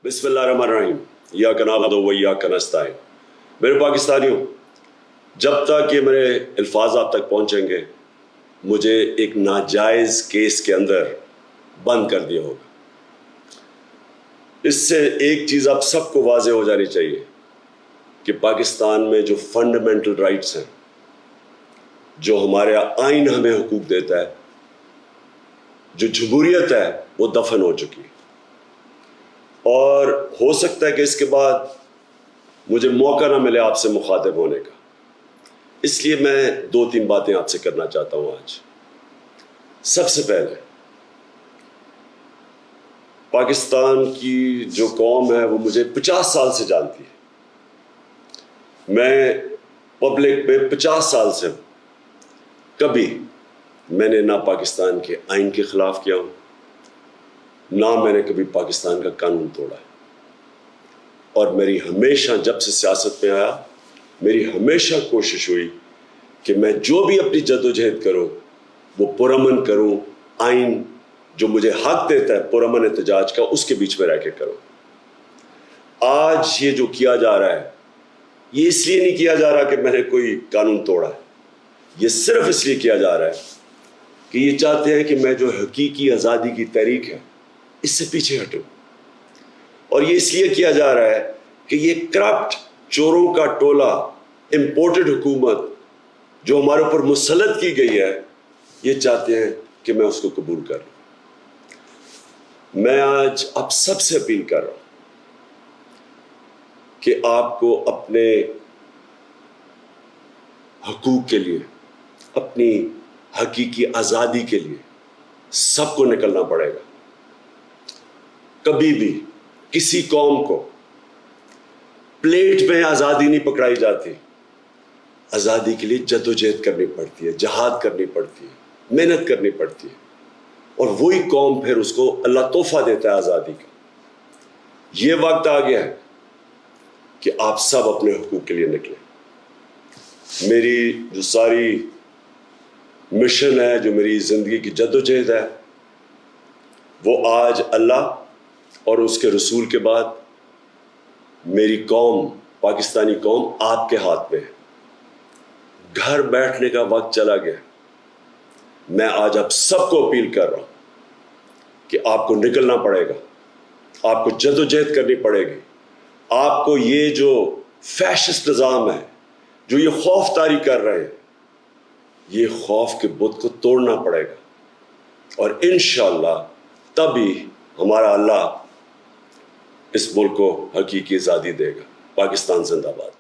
बिस्मिल्लाहिर्रहमानिर्रहीम इय्याका नअबुदु व इय्याका नस्तईन। मेरे पाकिस्तानियों, जब तक ये मेरे अल्फाज आप तक पहुँचेंगे मुझे एक नाजायज़ केस के अंदर बंद कर दिया होगा। इससे एक चीज़ आप सबको वाज़ेह हो जानी चाहिए कि पाकिस्तान में जो फंडामेंटल राइट्स हैं, जो हमारा आइन हमें हुकूक देता है, जो जमहूरियत है, वो दफन हो चुकी है। और हो सकता है कि इसके बाद मुझे मौका ना मिले आपसे मुखातिब होने का, इसलिए मैं 2-3 बातें आपसे करना चाहता हूँ आज। सबसे पहले, पाकिस्तान की जो कौम है वो मुझे 50 साल से जानती है। मैं पब्लिक में 50 साल से हूँ। कभी मैंने ना पाकिस्तान के आइन के ख़िलाफ़ किया हूँ, ना मैंने कभी पाकिस्तान का कानून तोड़ा है। और मेरी हमेशा, जब से सियासत में आया, मेरी हमेशा कोशिश हुई कि मैं जो भी अपनी जद्दोजहद करूँ वो पुरअमन करूँ, आइन जो मुझे हक देता है पुरअमन एहतजाज का, उसके बीच में रह के करूँ। आज ये जो किया जा रहा है, ये इसलिए नहीं किया जा रहा कि मैंने कोई कानून तोड़ा है, ये सिर्फ इसलिए किया जा रहा है कि ये चाहते हैं कि मैं जो हकीकी आज़ादी की तहरीक है इससे पीछे हटूं। और ये इसलिए किया जा रहा है कि ये करप्ट चोरों का टोला, इम्पोर्टेड हुकूमत जो हमारे ऊपर मुसल्लत की गई है, ये चाहते हैं कि मैं उसको कबूल कर लूं। मैं आज आप सबसे अपील कर रहा हूं कि आपको अपने हकूक के लिए, अपनी हकीकी आज़ादी के लिए सबको निकलना पड़ेगा। कभी भी किसी कौम को प्लेट में आज़ादी नहीं पकड़ाई जाती। आज़ादी के लिए जद्दोजहद करनी पड़ती है, जहाद करनी पड़ती है, मेहनत करनी पड़ती है, और वही कौम फिर उसको अल्लाह तोहफा देता है आज़ादी का। ये वक्त आ गया है कि आप सब अपने हुकूक के लिए निकलें। मेरी जो सारी मिशन है, जो मेरी ज़िंदगी की जद्दोजहद है, वो आज अल्लाह और उसके रसूल के बाद मेरी कौम, पाकिस्तानी कौम आपके हाथ में है। घर बैठने का वक्त चला गया। मैं आज आप सबको अपील कर रहा हूं कि आपको निकलना पड़ेगा, आपको जद्दोजहद करनी पड़ेगी। आपको ये जो फैशिस्ट निज़ाम है, जो ये खौफ तारी कर रहे हैं, ये खौफ के बुत को तोड़ना पड़ेगा। और इंशाअल्लाह तभी हमारा अल्लाह इस मुल्क को हकीकी आज़ादी देगा। पाकिस्तान जिंदाबाद।